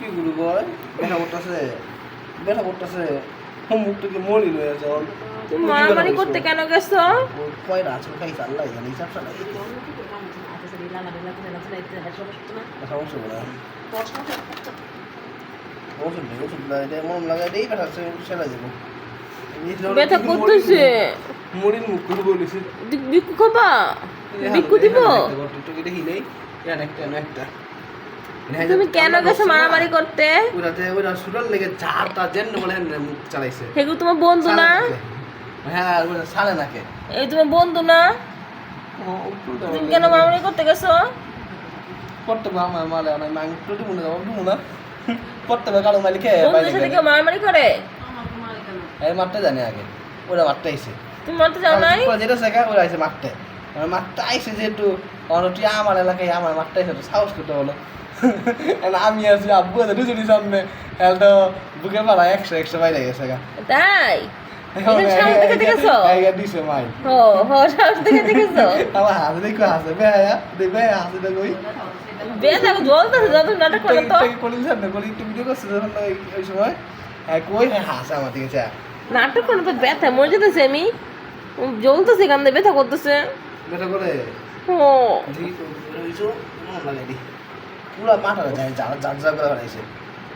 কি গুরু কয় ব্যথা করতেছে মুখ থেকে মরি লয়ে যাও তুমি মারামারি করতে কেন গেছো? কয়টা আছে খাইছে আল্লাহ জানি হিসাব সালা সমস্যা বলে ওষুধ মন লাগাই দেই ব্যথা সেলা যাবো ব্যথা করতেছে মরির মুখ করে বলেছে বিকু খাবা? বিকু দিব? তুমি কেন গেছো মারামারি করতে? ওরা সুরার লেগে ঝাড়টা জেন বলে মুখ চালাইছে হেগু তোমার বন্ধু না? হ্যাঁ ওরা সালে নাকে এই তোমার বন্ধু না? তুমি কেন মারামারি করতে গেছো? করতে বা আমার মালে আমি মাং প্রতি মনে যাবো না করতে বা কালো মালিকে বন্ধুদের সাথে কেউ মারামারি করে? এই মারতে জানি আগে ওরা মারতে আইছে তুমি মারতে যাও নাই? যেটা শেখা ওরা আইছে মারতে মারতে আইছে যেহেতু অনটি আমার এলাকায় আমার মারতে আইছে তো সাহস করতে বলো আমি আছি আব্বু আছে দুজনই সামনে তো বুকের পাড়া 100 বাইরে গেছে গা তাই সাহস দেখে দেখেছো? দিছে মাই সাহস দেখে দেখেছো? আমার হাতে দেখো হাসে বেয়া দেখবে হাসে দেখোই বেদা জ্বলতেছে যত নাটক করে তো কলিং সামনে কলিং একটু ভিডিও করছে যখন ওই সময় কই হাসে আমার দিকে চা নাটক করে তো ব্যথা মরে যেতেছে আমি জ্বলতেছে কান্দে ব্যথা করতেছে ব্যথা করে ও পুরো মাথাটা যায় যা করে বানাইছে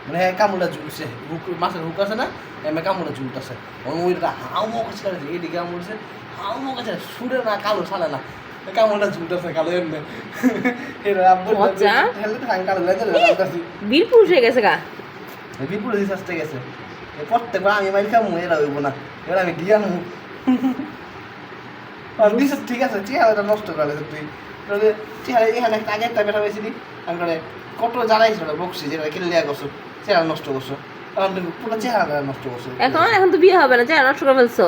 মানে কামড়টা ঝুলছে মাছের হুক আছে না এমনি কামড়টা ঝুলতেছে ওইটা হাউ মুখ আছে এইদিকে কামড়ছে হাউ মুখ আছে সুরে না কালো ছালে না কামড়টা ঝুলতেছে কালো এমনি বীরপুর হয়ে গেছে গা বীরপুর আসতে গেছে প্রত্যেকবার আমি মাইল খামু এরা হইব না এবার আমি দিয়া মু ঠিক আছে চেহারাটা নষ্ট করে তুই চেহারা এখানে একটা আগে একটা বেটা পেয়েছিলি আমি কত জ্বালাইছিল বকছি যেটা কিনলিয়া করছো চেহারা নষ্ট করছো এখন তুমি পুরো চেহারা নষ্ট করছো এখন তো বিয়ে হবে না চেহারা নষ্ট করে ফেলছো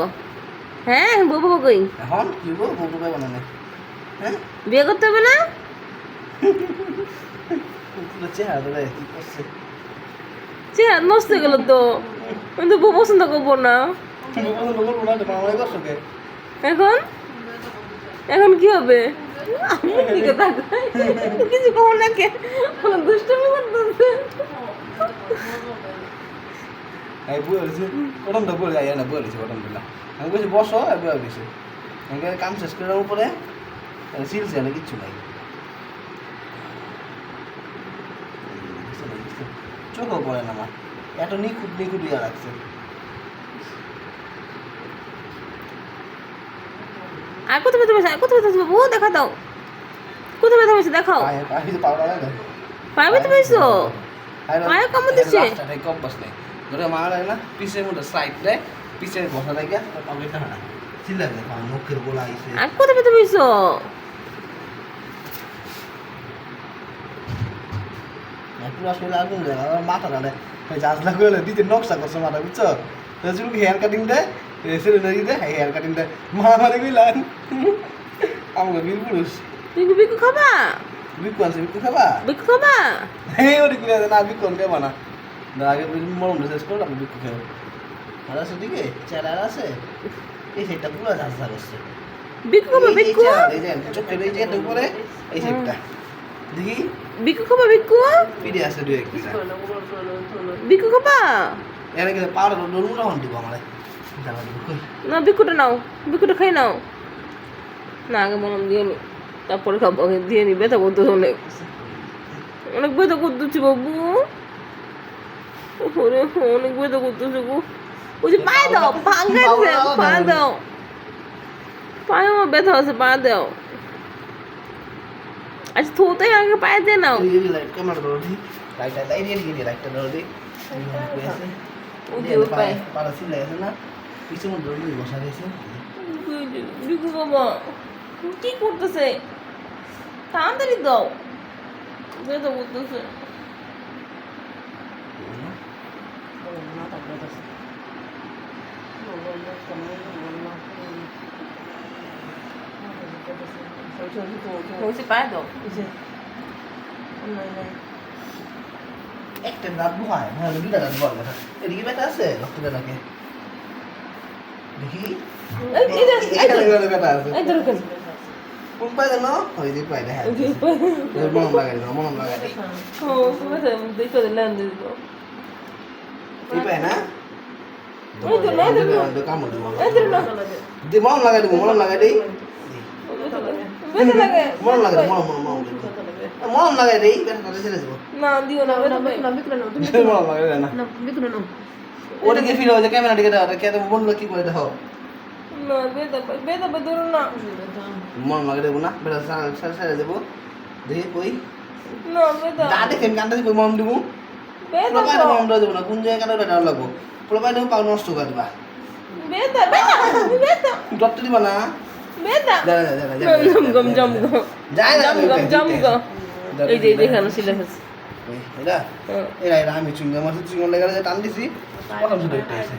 হ্যাঁ বউ কই এখন কি বউ কই বানানে হ্যাঁ বিয়ে করতে হবে না পুরো চেহারা কি করছে চেহারা নষ্ট হয়ে গেল তো আমি তো বউ পছন্দ করবো না এখন এখন কি হবে কিছু কম না কে দুষ্টমি করতেছে আমি বলছি বসো দিছে কাম শেষ করার উপরে সিলছে না কিচ্ছু নাই চোখও পড়ে না আমার এত নিখুঁত ইয়া রাখছে আর কোথায় ব্যথা পেয়েছে কোথায় ব্যথা পেয়েছে ও দেখা দাও কোথায় ব্যথা পেয়েছে দেখাও পায়ে ব্যথা পেয়েছো পায়ে কামড় দিচ্ছে কম বস নেই ধরে মা লাগে না পিছের মধ্যে সাইড দেয় পিছে বসা লাগে পাবলিকটা হয় না চিল্লা দেয় মুখের গোলা আইছে আর কোথায় ব্যথা পেয়েছো পুরো আসলে আগুন দেয় আমার মাথা ডালে জাজলা করে দিতে নকশা করছে মাথা বুঝছো চুলকে হেয়ার কাটিং দেয় সেরেনারি দেয় হেয়ার কাটিং দেয় মারামারি কইলাম আমাকে বীর পুরুষ বিকু খাবা বিকু আছে বিকু খাবা হ্যাঁ ওটি করে না বিকু খাবা না আগে মরম শেষ করলাম বিকু খাবো আর আছে দিকে চেহারা আছে এই সাইডটা পুরো ঝাঁঝা করছে বিকু খাবা বিকু এই যে চোখের এই যে উপরে এই সাইডটা দেখি বিকু খাবা বিকু পিড়ে আছে দুই এক পিড়া বিকু খাবা এর আগে পাউডার ডলমুরা হন দিব আমারে না বিকুটা খাই নাও না আগে মলম দিয়ে নি তারপরে খাবো দিয়ে নি ব্যথা করতেছে অনেক ব্যথা করতেছি বাবু অনেক ব্যথা করতেছে গো ওই যে পায়ে দাও ভাঙাইছে পা দাও পায়ে আমার ব্যথা আছে পা দাও আচ্ছা থোতে আগে পায়ে দিয়ে নাও লাইট ক্যামেরা ধরো দি লাইটটা ধরো দি ওই যে পায়ে পাড়া ছিলে আছে না পিছনে মধ্যে বসা গেছে বিকু বাবা কি করতেছে তাড়াতাড়ি দাও ব্যথা করতেছে পায়ে দাও একটা রাত বহায় হ্যাঁ দুটা রাত বল কথা এদিকে ব্যথা আছে রক্তটা নাকি দেখি এই কোন পায় জানো ওই যে পায় দেখা মলম লাগাই দিল মলম লাগাই দিই ও বেতা দেখো লেন দিব এই পায় না ওই তো না কামড় দিব এদের না দি মলম লাগাই দিব মলম লাগাই দিই বেতা লাগে মলম লাগাই দিই মলম লাগাই দিই বেটা ছেড়ে দেব না দিও না বেতা না বিক্রে নাও তুমি মলম লাগাই না না বিক্রে নাও ওদিকে ফিরে হয়ে ক্যামেরা দিকে দাও কে বললো কি করে দেখো না বেতা ধরো না মলম লাগাই দেবো না বেটা ছেড়ে দেবো দেখি কই না বেতা গা দেখেন গানটা কই মলম দিব বেতা পুরো মলম দেবো না কোন জায়গাটা বেটা লাগবো পুরো পাই দেবো পাও নষ্ট করে দিবা বেতা বেতা ডক্টর দিবা না বেতা জম জম যায় না জম এই যে দেখানো ছিল এরা এরা এরা আমি চুঙ্গা মাছ চুঙ্গা লেগে টান দিছি প্রথম শুধু একটা আছে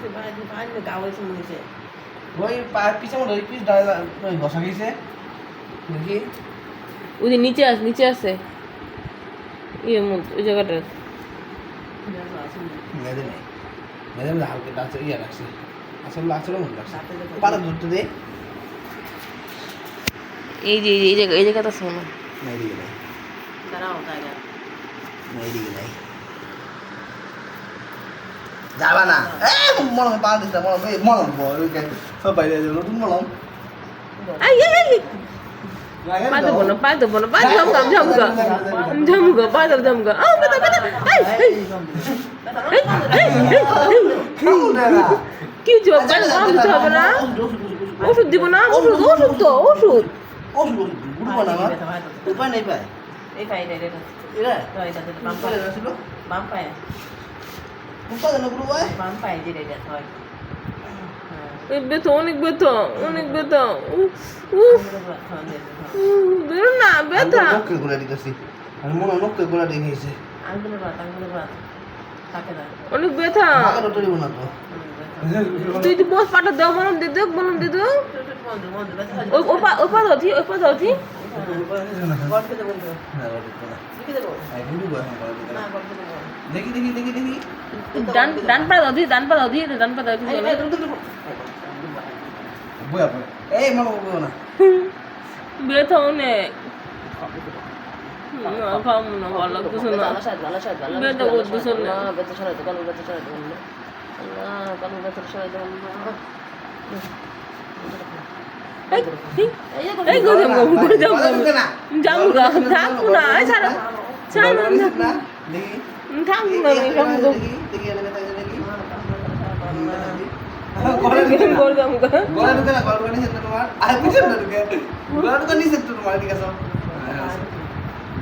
ওই পিছে মনে পিস ডাল ওই বসা গেছে দেখি ওই যে নিচে আছে ইয়ে ওই জায়গাটা মেদে নেই মেদে মধ্যে হালকা ডাকছে ইয়ে রাখছে আসলে আসলে মনে রাখছে পাড়া ধরতে দে এই যে এই জায়গাটা শোনো নাই দিকে নাই নাই দিকে নাই যাবা না মলম পা দিস মলম সব বাইরে নতুন মলম আই পাই দেবো না ঝমকা পাই দেবো ঝমকা কি জব দিতে হবে না ওষুধ দিব না ওষুধ তো ওষুধ গুরু বানা উপায় নেই পায় এই পাই রে এরা বাম পায় ছিল বাম পায় উপায় জানো গুরু ভাই বাম পায় যে রে হয় অনেক ব্যথা ধরো না ব্যথা নখকে গোলা দিতেছি আর মনে নখকে গোলা দিয়ে গেছে আঙ্গুলের বাত থাকে না অনেক ব্যথা আমাকে তো দিব না তো তুই তো বস পাটা দাও মলম দিয়ে দাও ওই পা ধরছি দেখি ডান পা দাও বয়া পড়ে এই মামা বলো না ব্যথা অনেক খাবো না ভালো লাগতেছে না ব্যথা করতেছে না এই গো জামগা থাকবো না ছাড়া না দেখি থাকবো না আমি জামগা দেখি দেখি গোল জামগা গলা ঢুকে না গলা ঢুকে নিচে তোমার আর পিছন না ঢুকে গলা ঢুকে নিচে তোমার ঠিক আছে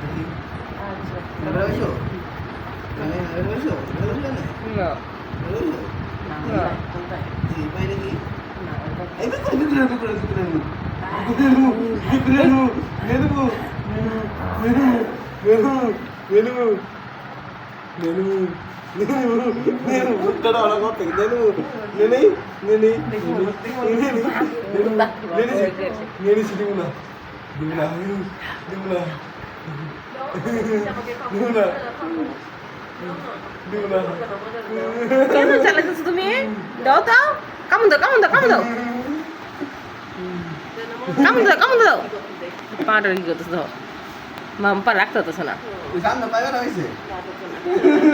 দেখি এবারে বসো মানে এবারে বসো না এই বাইরে কি এই করে কেন চালাচ্ছ তুমি দাও কামড় দাও পাটা কি করতেছ দাও মাম পা রাখতে হতো না সামনে পাইবে না হইছে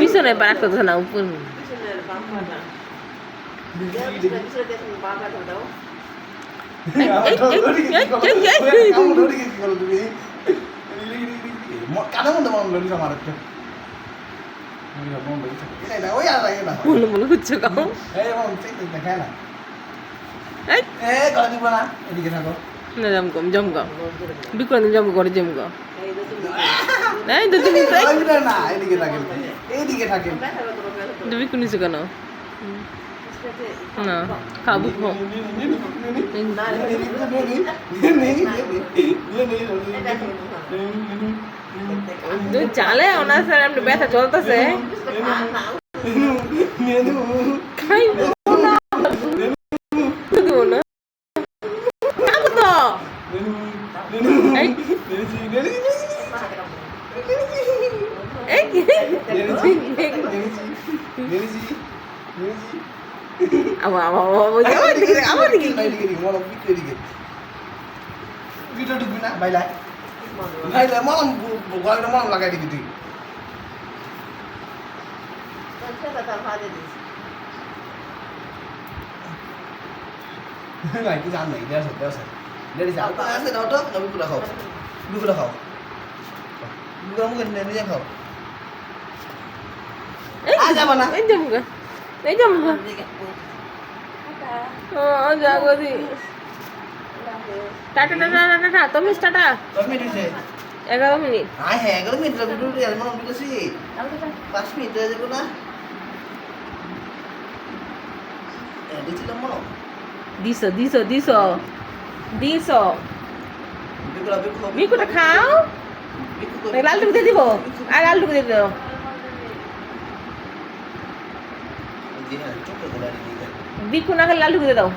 পিছনে পা রাখতে হতো না উপর মনে হচ্ছে কাউ না জমকা বিক্রম জমকা করে জমকা এই তো তুমি বিক্রম নিছো কেন না খাবো চালে ওনার স্যার আপনি ব্যথা চলতেছে ভিডিও ঢুকবি না বাইলাই বাইলাই মলম গলাটা মলম লাগাই দিবি তুই ভাই কি জান নাই দেড়শো দেড়ি যা আছে দাও তো বিকুটা খাও বিকুটা খাও বিকুটা মুখে নিয়ে খাও আজ যাবো না এই যাবো এই যাবো যাবো দি টাটা টাটা টাটা তুমি টাটা 10 মিনিট হয়েছে 11 মিনিট হ্যাঁ 11 মিনিট ভিডিও রিয়াল মনে বিকেছি 5 মিনিট হয়ে যাবে না দিছিলাম মনে দিছো দিছো দিছো দিছো বিকুটা বিকুটা খাও লাল টুকু দিয়ে দিব আর লাল টুকু দিয়ে দিও বিকু না খেলে লাল টুকু দিয়ে দাও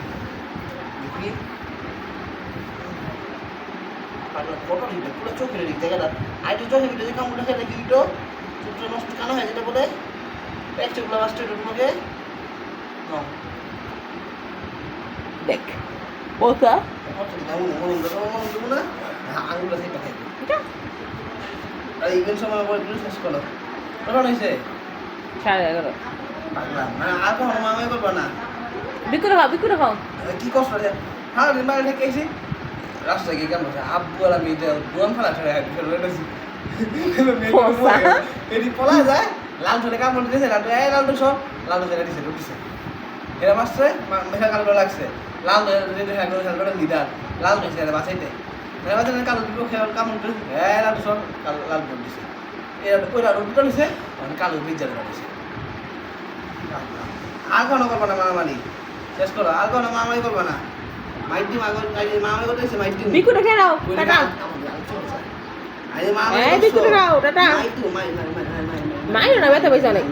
ফটো দিবে পুরো চোখের দিক থেকে আই তো চোখের দিকে কামড় খেলে কি তো চোখটা নষ্ট কেন হয় যেটা বলে এক চোখলা নষ্ট হয়ে তোমাকে দেখ ওটা আঙুলটা থেকে খাইবে আর ইভেন্ট সময় পরে শেষ করো কখন হয়েছে 11:30 পাগলাম না আর কখনো মামাই করবো না বিকুটা খাও কি কষ্ট আছে হ্যাঁ রিমাইল থেকে এসে রাস্তায় গিয়ে কেমন আব্বু আর আমি দোয়ান ফেলা ছেড়ে রয়েছি এটি পলা যায় লাল ধরে কামড় দিয়েছে লাল এই লাল তো সব লাল ধরে দিছে ঢুকছে এরা মাসছে মেঘা কালো লাগছে লাল ধরে খেলা লিডার লাল ধরেছে এরা বাঁচাইতে এরা বাঁচাইতে কালো দুটো খেলা কামড় দিয়েছে এই লাল সব লাল ধরে দিছে এরা ওইটা রুটি দিছে কালো পিজ্জা ধরে দিছে আর কোনো করবো না মারামারি শেষ করো আর কোনো মারামারি করবো না মাইটি মারামারি করতেছে মাইটি বিকুটা খেয়ে নাও টাটা আরে মারামারি এই বিকুটা নাও টাটা মাইটু মাই মাইরো না ব্যথা পাইছে অনেক